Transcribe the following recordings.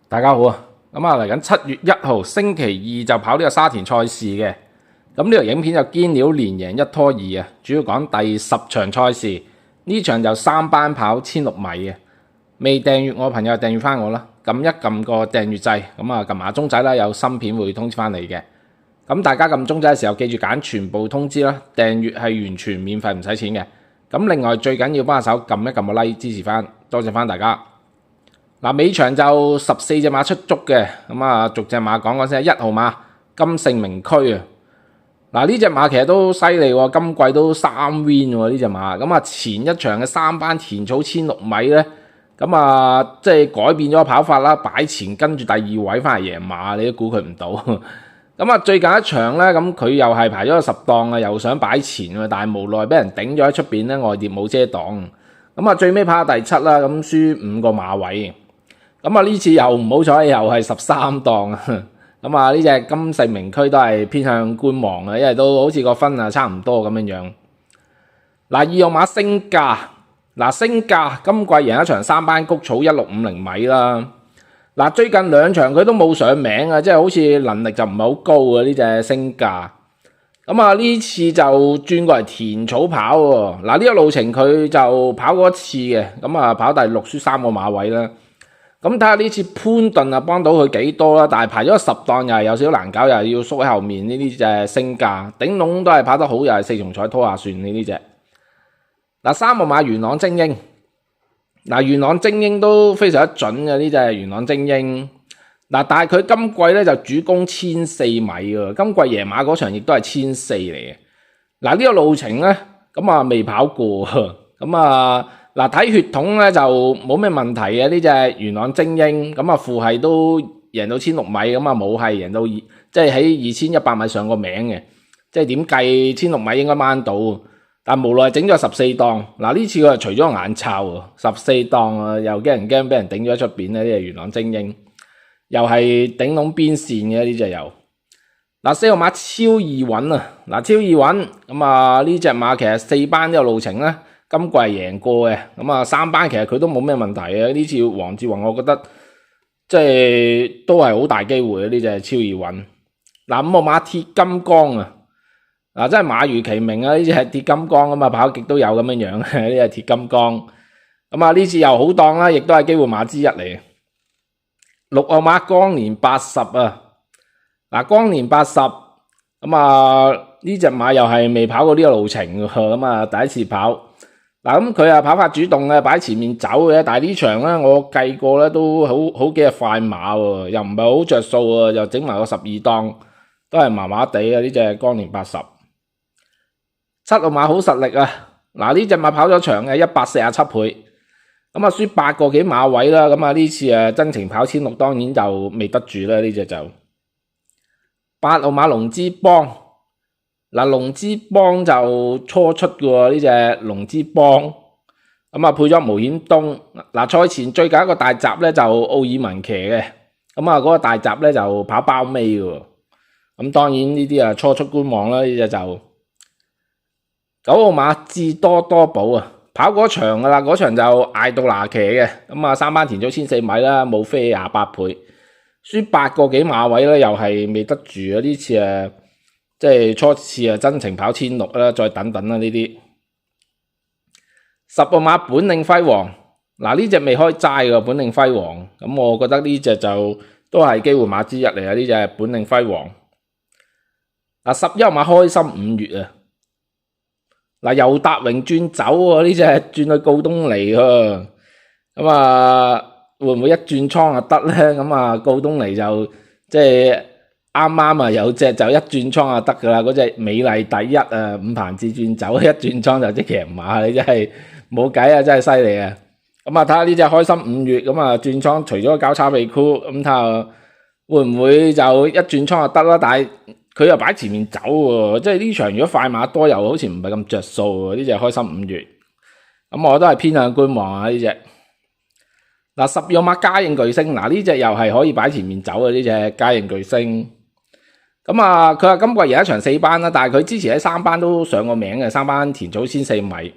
大家好啊！嚟緊7月1號星期二就跑呢個沙田賽事嘅。咁呢條影片就堅料連贏一拖二啊，主要講第10場賽事。呢場就3班跑16米嘅。未訂閱我嘅朋友訂閱翻我啦，撳一撳個訂閱掣，撳下鐘仔啦，有新片會通知翻你嘅。咁大家撳鐘仔嘅時候記住揀全部通知啦，訂閱係完全免費唔使錢嘅。咁另外最緊要幫下手撳一撳個 like 支持翻，多謝翻大家。尾場就14隻馬出足嘅，逐隻馬講講先。1號馬金盛名區啊，呢隻馬其實都犀利喎，今季都3 win 喎呢隻馬。前一場嘅3班田草16米咧，即係改變咗跑法啦，擺前跟住第2位翻嚟贏馬，你都估佢唔到。最近一場咧，佢又係排咗個10檔啊，又想擺前，但係無奈俾人頂咗喺出邊咧，外碟冇遮擋。最尾跑到第7啦，輸5個馬位。呢次又唔好彩，又係13檔啊！呢隻金盛名區都係偏向觀望啊，因為都好似個分啊差唔多咁樣。2號馬升價，升價今季贏一場3班谷草1650米啦。最近2場佢都冇上名啊，即係好似能力就唔係好高啊呢隻升價。呢次就轉過嚟田草跑喎。呢個路程佢就跑過一次嘅，跑第6輸3個馬位啦。睇下呢次潘頓啊幫到佢幾多啦，但係排咗10檔又係有少少難搞，又係要縮喺後面呢啲隻升價，頂籠都係跑得好，又係4重彩拖下算呢隻。3號馬元朗精英，元朗精英都非常之準嘅呢隻元朗精英。但係佢今季咧就主攻1400米喎，今季贏馬嗰場亦都係1400嚟嘅。呢個路程咧未跑過，睇血統咧就冇咩問題嘅呢隻元朗精英。父系都贏到1600米，母系贏到即係喺2100米上個名嘅，即係點計1600米應該掹到，但無奈整咗14檔。呢次佢除咗眼罩喎，14檔啊，又驚俾人頂咗喺出邊咧。呢隻元朗精英又係頂籠邊線嘅呢隻又。4號馬超易穩啊，超易穩呢隻馬其實4班呢個路程咧，今季係贏過嘅。3班其實佢都冇咩問題嘅。呢次黃志宏我覺得即係都係好大機會嘅呢隻超易穩。5號馬鐵金剛啊，真係馬如其名啊，呢隻係鐵金剛跑極都有咁樣呢隻鐵金剛。呢次又好檔啦，亦都係機會馬之一嚟。6號馬光年80啊，光年80呢隻馬又係未跑過呢個路程嘅，第一次跑。佢跑法主動嘅，擺前面走嘅，但係呢場咧我計過咧都好幾隻快馬喎，又唔係好着數喎，又整埋個12檔都係麻麻地啊。呢隻光年80。7號馬好實力啊，呢隻馬跑咗場嘅147倍，輸8個幾馬位啦。呢次真情跑1600當然就未得住啦。呢隻就8號馬龍之邦。龍之邦就初出嘅喎，呢隻龍之邦。配咗無險東。賽前最近一個大閘咧就奧爾文騎嘅，嗰個大閘咧就跑包尾嘅。當然呢啲初出觀望啦。呢隻就9號馬智多多寶啊，跑嗰場噶啦，嗰場就艾杜拿騎嘅。3班田草1400米啦，冇飛28倍，輸8個幾馬位咧，又係未得住啊。呢次即係初次真情跑1600啦，再等等啦呢啲。10號馬本領輝煌，呢隻未開齋嘅本領輝煌，我覺得呢隻就都係機會馬之一嚟啊。呢隻本領輝煌。11號馬開心5月啊，尤達榮轉走喎，呢隻轉去告東尼會唔會一轉倉就得咧？告東尼就即係。啱啱有隻就一轉倉就得噶啦，嗰隻美麗第一五棚志轉走，一轉倉就即騎馬，你真係冇計啊，真係犀利啊！睇下呢隻開心5月轉倉，除咗交叉尾箍，睇下會唔會就一轉倉就得啦？但係佢又擺前面走喎，即係呢場如果快馬多又好似唔係咁着數喎。呢隻開心5月，我都係偏向觀望啊呢隻。12號馬嘉應巨星，呢隻又係可以擺前面走嘅呢隻嘉應巨星。佢話今季贏一場4班啦，但係佢之前喺3班都上過名嘅，3班田草1400米。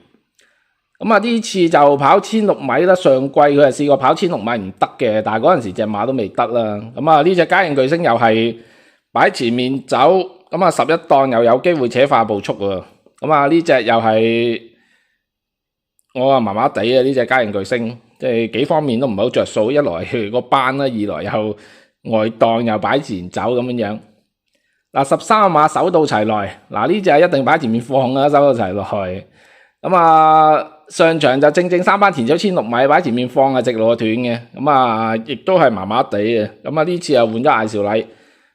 咁啊呢次就跑1600米啦，上季佢係試過跑1600米唔得嘅，但係嗰陣時隻馬都未得啦。咁啊呢隻嘉應巨星又係擺前面走，咁啊11檔又有機會扯快步速喎。咁啊呢隻又係我話麻麻地啊，呢隻嘉應巨星即係幾方面都唔係好着數，一來佢個班啦，二來又外檔又擺前走咁樣。嗱13馬手到齊來，嗱呢隻一定擺前面放啦，手到齊來。咁啊上場就正3班田走1600米擺前面放啊，直路斷嘅，咁啊亦都係麻麻地嘅。咁啊呢次又換咗艾兆禮，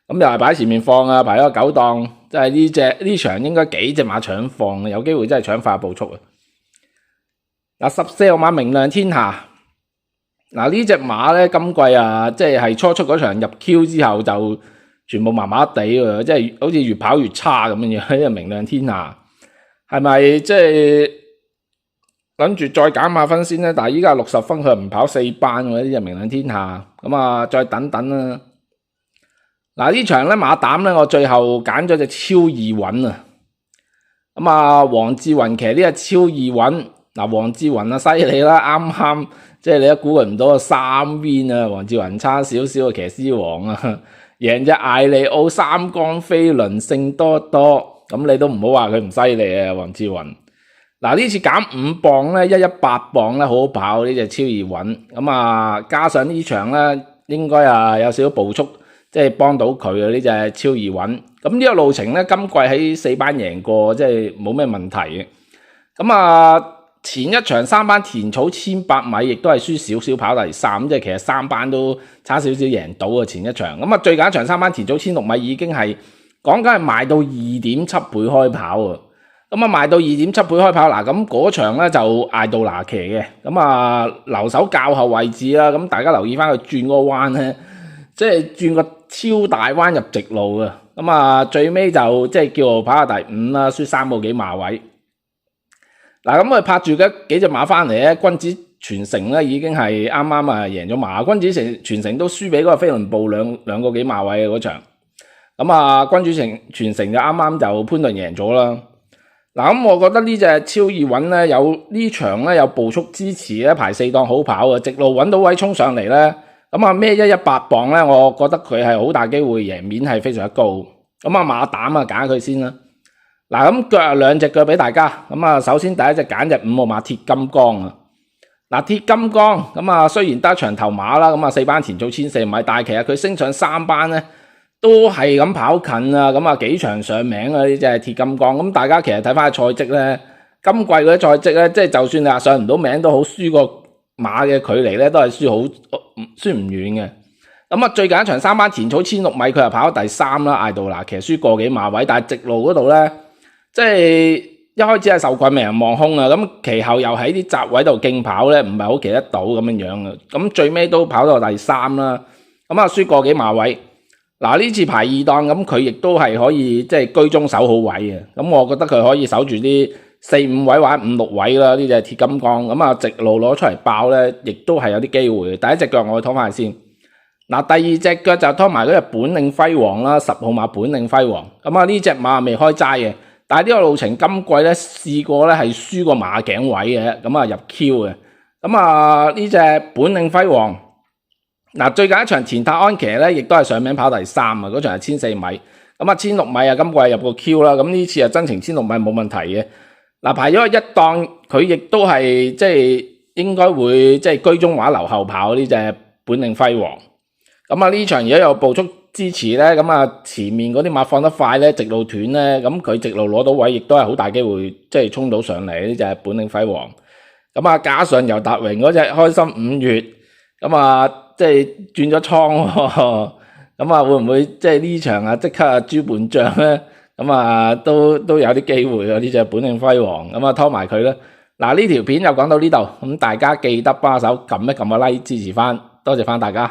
咁又係擺前面放啊，排咗9檔，即係呢場應該幾隻馬搶放，有機會真係搶快步速啊！嗱14號馬明亮天下，嗱呢隻馬咧今季啊，即係初出嗰場入 Q 之後就全部麻麻地喎，即係好似越跑越差咁樣樣。呢隻明亮天下係咪即係諗住再減下分先咧？但係依家60分，佢又唔跑4班喎，呢隻明亮天下，咁啊再等等啦。嗱呢場咧馬膽咧，我最後揀咗隻超易穩啊，咁啊黃志雲騎呢隻超易穩。嗱，黃志雲啊，犀利啦，啱啱即係你都估佢唔到啊，3 win 啊，黃志雲差少少嘅騎師王啊，贏隻艾利奧3缸飛輪勝多多，咁你都唔好話佢唔犀利啊，黃志雲。嗱呢次減5磅咧，118磅咧，好好跑呢隻超易穩，咁啊加上呢場咧，應該啊有少少步速，即係幫到佢啊呢隻超易穩。咁呢個路程咧，今季喺4班贏過，即係冇咩問題嘅。咁啊〜前一場3班田草1800米，亦都係輸少少跑第3，即係其實3班都差少少贏到啊！前一場咁啊，最近一場3班田草1600米已經係講緊係賣到 2.7 倍開跑啊！咁啊賣到 2.7 倍開跑嗱，咁嗰場咧就艾杜拿騎嘅，咁啊留守較後位置啦，咁大家留意翻佢轉個彎咧，即係轉個超大彎入直路啊！咁啊最尾就即係叫跑下第5啦，輸3個幾馬位。嗱，咁佢拍住嘅幾隻馬翻嚟咧，君子傳承咧已經係啱啱啊贏咗馬，君子傳承都輸俾嗰個飛輪步兩個幾馬位嘅嗰場。咁啊，君子傳承就啱啱就潘頓贏咗啦。嗱，咁我覺得呢隻超易穩咧有呢場咧有步速支持咧，排4檔好跑嘅，直路揾到位衝上嚟咧。咁啊孭118磅咧，我覺得佢係好大機會贏面係非常之高。咁啊馬膽啊揀佢先啦。嗱咁腳啊2隻腳俾大家，咁啊首先第一隻揀隻5號馬鐵金剛啊。嗱鐵金剛咁啊雖然得場頭馬啦，咁啊4班田做1400米，但係其實佢升上3班咧都係咁跑近啊，咁啊幾場上名啊呢隻鐵金剛。咁大家其實睇翻賽績咧，今季嗰啲賽績咧，即係就算你話上唔到名都好，輸個馬嘅距離咧都係輸唔遠嘅。咁啊最近一場3班田草1600米，佢又跑咗第3啦，艾杜拿騎輸個幾馬位，但係直路嗰度咧。即係一開始係受困，未人望空啊！咁其後又喺啲窄位度競跑咧，唔係好騎得到咁樣樣嘅。咁最尾都跑到第3啦。咁啊，輸個幾馬位。嗱呢次排2檔，咁佢亦都係可以即係居中守好位嘅。咁我覺得佢可以守住啲4、5位或者5、6位啦。呢隻鐵金剛咁啊，直路攞出嚟爆咧，亦都係有啲機會。第一隻腳我拖翻先。嗱，第二隻腳就拖埋嗰隻本領輝煌啦，10號馬本領輝煌。咁啊呢隻馬未開齋嘅。但係呢個路程今季咧試過咧係輸過馬頸位嘅，咁啊入 Q 嘅，咁啊呢隻本領輝煌，嗱最近一場田塔安騎咧亦都係上名跑第3啊，嗰場係1400米，咁啊1600米啊今季入個 Q 啦，咁呢次啊真情1600米冇問題嘅，嗱排咗一檔佢亦都係即係應該會即係居中或者留後跑呢隻本領輝煌，咁啊呢場如果有步速支持咧，咁啊前面嗰啲馬放得快咧，直路斷咧，咁佢直路攞到位，亦都係好大機會，即係衝到上嚟呢隻本領輝煌。咁啊加上尤達榮嗰隻開心5月，咁啊即係轉咗倉喎，咁啊會唔會即係呢場啊即刻啊豬半將咧？咁啊都有啲機會啊呢隻本領輝煌，咁啊拖埋佢啦。嗱呢條片就講到呢度，咁大家記得幫手撳一撳個 like 支持翻，多謝翻大家。